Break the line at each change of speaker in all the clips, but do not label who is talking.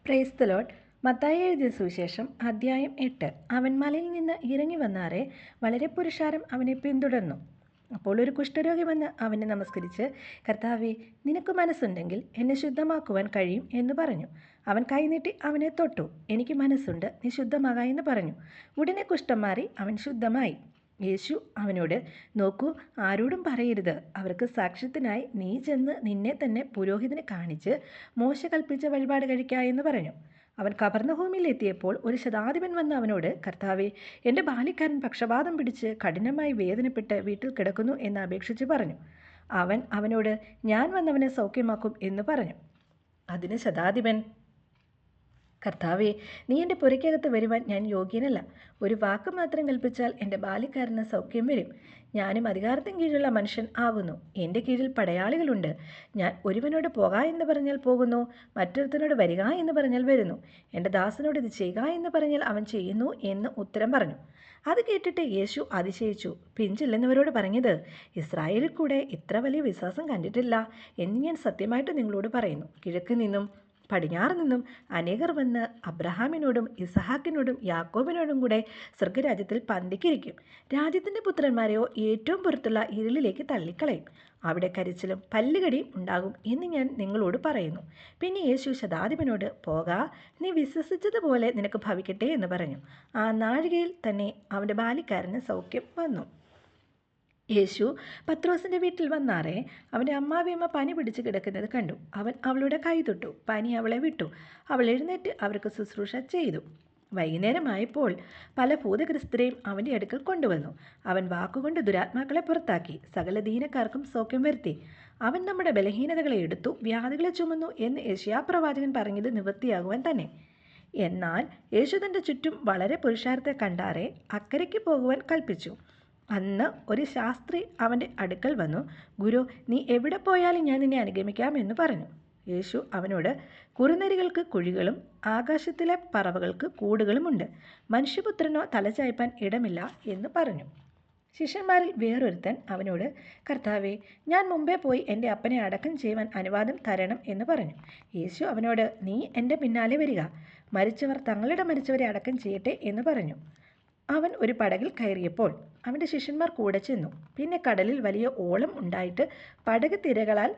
Praise the Lord. Mathai എഴുതിയ സുവിശേഷം അധ്യായം 8. അവൻ മലയിൽ നിന്ന് ഇറങ്ങി വന്നാറെ വളരെ പുരുഷാരം അവനെ പിന്തുടർന്നു. അപ്പോൾ ഒരു കുഷ്ഠരോഗി വന്ന് അവനെ നമസ്കരിച്ച്, കർത്താവേ, നിനക്ക് മനസ്സുണ്ടെങ്കിൽ എന്നെ ശുദ്ധമാക്കുവാൻ കഴിയും എന്ന് പറഞ്ഞു. അവൻ കൈനീട്ടി അവനെ തൊട്ടു. എനിക്ക് മനസ്സുണ്ട്, നീ ശുദ്ധമാകാ എന്ന് പറഞ്ഞു. ഉടനെ കുഷ്ഠം മാറി അവൻ ശുദ്ധമായി. യേശു അവനോട്, നോക്കൂ, ആരോടും പറയരുത്. അവർക്ക് സാക്ഷ്യത്തിനായി നീ ചെന്ന് നിന്നെ തന്നെ പുരോഹിതനെ കാണിച്ച് മോശ കൽപ്പിച്ച വഴിപാട് കഴിക്ക എന്ന് പറഞ്ഞു. അവൻ കപർന്നഹൂമിൽ എത്തിയപ്പോൾ ഒരു ശതാധിപൻ വന്ന് അവനോട്, കർത്താവേ, എൻ്റെ ബാല്യക്കാരൻ പക്ഷപാതം പിടിച്ച് കഠിനമായി വേദനപ്പെട്ട് വീട്ടിൽ കിടക്കുന്നു എന്ന് അപേക്ഷിച്ച് പറഞ്ഞു. അവൻ അവനോട്, ഞാൻ വന്നവനെ സൗഖ്യമാക്കും എന്ന് പറഞ്ഞു. അതിന് ശതാധിപൻ, കർത്താവേ, നീ എൻ്റെ പുരയ്ക്കകത്ത് വരുവാൻ ഞാൻ യോഗ്യനല്ല. ഒരു വാക്ക് മാത്രം കൽപ്പിച്ചാൽ എൻ്റെ ബാല്യക്കാരന് സൗഖ്യം വരും. ഞാനും അധികാരത്തിന് കീഴിലുള്ള മനുഷ്യൻ ആകുന്നു. എൻ്റെ കീഴിൽ പടയാളികളുണ്ട്. ഞാൻ ഒരുവനോട് പോകാ എന്ന് പറഞ്ഞാൽ പോകുന്നു, മറ്റൊരുത്തനോട് വരിക എന്ന് പറഞ്ഞാൽ വരുന്നു. എൻ്റെ ദാസനോട് ഇത് ചെയ്യുക എന്ന് പറഞ്ഞാൽ അവൻ ചെയ്യുന്നു എന്ന് ഉത്തരം പറഞ്ഞു. അത് കേട്ടിട്ട് യേശു അതിശയിച്ചു. പിഞ്ചില്ലെന്നവരോട് പറഞ്ഞത്, ഇസ്രായേലിൽ കൂടെ ഇത്ര വലിയ വിശ്വാസം കണ്ടിട്ടില്ല എന്ന് ഞാൻ സത്യമായിട്ട് നിങ്ങളോട് പറയുന്നു. കിഴക്ക് നിന്നും പടിഞ്ഞാറ് നിന്നും അനേകർ വന്ന് അബ്രഹാമിനോടും ഇസഹാക്കിനോടും യാക്കോബിനോടും കൂടെ സ്വർഗരാജ്യത്തിൽ പന്തിക്കിരിക്കും. രാജ്യത്തിൻ്റെ പുത്രന്മാരെയോ ഏറ്റവും പുറത്തുള്ള ഇരുളിലേക്ക് തള്ളിക്കളയും. അവിടെ കരച്ചിലും പല്ലുകടിയും ഉണ്ടാകും എന്ന് ഞാൻ നിങ്ങളോട് പറയുന്നു. പിന്നെ യേശു ശതാധിപനോട്, പോകാ, നീ വിശ്വസിച്ചതുപോലെ നിനക്ക് ഭവിക്കട്ടെ എന്ന് പറഞ്ഞു. ആ നാഴികയിൽ തന്നെ അവൻ്റെ ബാല്യക്കാരന് സൗഖ്യം വന്നു. യേശു പത്രോസിൻ്റെ വീട്ടിൽ വന്നാറെ അവൻ്റെ അമ്മാവിയമ്മ പനി പിടിച്ച് കിടക്കുന്നത് കണ്ടു. അവൻ അവളുടെ കൈ തൊട്ടു. പനി അവളെ വിട്ടു. അവൾ എഴുന്നേറ്റ് അവർക്ക് ശുശ്രൂഷ ചെയ്തു. വൈകുന്നേരമായപ്പോൾ പല ഭൂതഗ്രസ്തരെയും അവൻ്റെ അടുക്കൽ കൊണ്ടുവന്നു. അവൻ വാക്കുകൊണ്ട് ദുരാത്മാക്കളെ പുറത്താക്കി സകല ദീനക്കാർക്കും സൗഖ്യം വരുത്തി. അവൻ നമ്മുടെ ബലഹീനതകളെ എടുത്തു വ്യാധികളെ ചുമന്നു എന്ന് യെശയ്യാപ്രവാചകൻ പറഞ്ഞത് നിവൃത്തിയാകുവാൻ തന്നെ. എന്നാൽ യേശു തൻ്റെ ചുറ്റും വളരെ പുരുഷാരത്തെ കണ്ടാറെ അക്കരയ്ക്ക് പോകുവാൻ കൽപ്പിച്ചു. അന്ന് ഒരു ശാസ്ത്രി അവൻ്റെ അടുക്കൽ വന്നു, ഗുരു, നീ എവിടെ പോയാലും ഞാൻ നിന്നെ അനുഗമിക്കാം എന്ന് പറഞ്ഞു. യേശു അവനോട്, കുറുനരികൾക്ക് കുഴികളും ആകാശത്തിലെ പറവകൾക്ക് കൂടുകളുമുണ്ട്, മനുഷ്യപുത്രനോ തലചായ്പാൻ ഇടമില്ല എന്ന് പറഞ്ഞു. ശിഷ്യന്മാരിൽ വേറൊരുത്തൻ അവനോട്, കർത്താവേ, ഞാൻ മുമ്പേ പോയി എൻ്റെ അപ്പനെ അടക്കം ചെയ്യുവാൻ അനുവാദം തരണം എന്ന് പറഞ്ഞു. യേശു അവനോട്, നീ എൻ്റെ പിന്നാലെ വരിക, മരിച്ചവർ തങ്ങളുടെ മരിച്ചവരെ അടക്കം ചെയ്യട്ടെ എന്ന് പറഞ്ഞു. അവൻ ഒരു പടകിൽ കയറിയപ്പോൾ അവൻ്റെ ശിഷ്യന്മാർ കൂടെ ചെന്നു. പിന്നെ കടലിൽ വലിയ ഓളം ഉണ്ടായിട്ട് പടക് തിരകളാൽ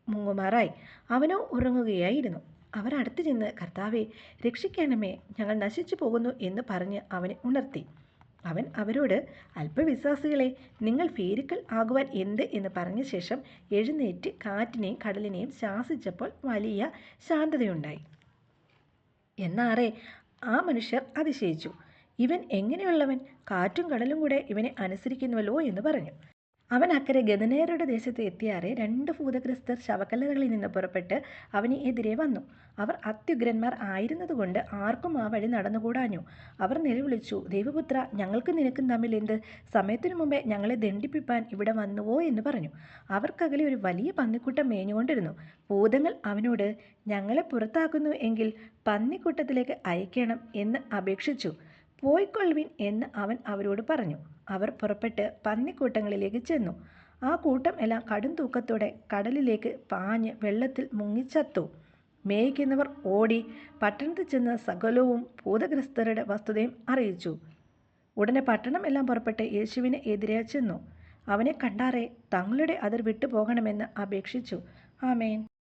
മുങ്ങുമാറായി. അവനോ ഉറങ്ങുകയായിരുന്നു. അവർ അടുത്ത് ചെന്ന്, കർത്താവേ, രക്ഷിക്കണമേ, ഞങ്ങൾ നശിച്ചു പോകുന്നു എന്ന് പറഞ്ഞ് അവനെ ഉണർത്തി. അവൻ അവരോട്, അല്പവിശ്വാസികളെ, നിങ്ങൾ ഭീരുക്കൾ ആകുവാൻ എന്ത് എന്ന് പറഞ്ഞ ശേഷം എഴുന്നേറ്റ് കാറ്റിനെയും കടലിനെയും ശാസിച്ചപ്പോൾ വലിയ ശാന്തതയുണ്ടായി. എന്നാറെ ആ മനുഷ്യർ അതിശയിച്ചു. ഇവൻ എങ്ങനെയുള്ളവൻ, കാറ്റും കടലും കൂടെ ഇവനെ അനുസരിക്കുന്നുവല്ലോ എന്ന് പറഞ്ഞു. അവൻ അക്കരെ ഗദനേരുടെ ദേശത്ത് എത്തിയാറെ 2 ഭൂതഗ്രസ്തർ ശവക്കല്ലറകളിൽ നിന്ന് പുറപ്പെട്ട് അവന് എതിരെ വന്നു. അവർ അത്യുഗ്രന്മാർ ആയിരുന്നതുകൊണ്ട് ആർക്കും ആ വഴി നടന്നുകൂടാഞ്ഞു. അവർ നിലവിളിച്ചു, ദൈവപുത്ര, ഞങ്ങൾക്കും നിനക്കും തമ്മിൽ എന്ത്? സമയത്തിനു മുമ്പേ ഞങ്ങളെ ദണ്ഡിപ്പിപ്പാൻ ഇവിടെ വന്നുവോ എന്ന് പറഞ്ഞു. അവർക്കകലെ ഒരു വലിയ പന്നിക്കൂട്ടം മേഞ്ഞുകൊണ്ടിരുന്നു. ഭൂതങ്ങൾ അവനോട്, ഞങ്ങളെ പുറത്താക്കുന്നു എങ്കിൽ പന്നിക്കൂട്ടത്തിലേക്ക് അയക്കണം എന്ന് അപേക്ഷിച്ചു. പോയിക്കൊള്ളുവിൻ എന്ന് അവൻ അവരോട് പറഞ്ഞു. അവർ പുറപ്പെട്ട് പന്നിക്കൂട്ടങ്ങളിലേക്ക് ചെന്നു. ആ കൂട്ടം എല്ലാം കടും തൂക്കത്തോടെ കടലിലേക്ക് പാഞ്ഞ് വെള്ളത്തിൽ മുങ്ങിച്ചത്തു. മേയ്ക്കുന്നവർ ഓടി പട്ടണത്തിൽ ചെന്ന് സകലവും ഭൂതഗ്രസ്തരുടെ വസ്തുതയും അറിയിച്ചു. ഉടനെ പട്ടണം എല്ലാം പുറപ്പെട്ട് യേശുവിന് എതിരെ ചെന്നു. അവനെ കണ്ടാറെ തങ്ങളുടെ അതിർ വിട്ടുപോകണമെന്ന് അപേക്ഷിച്ചു. ആമേൻ.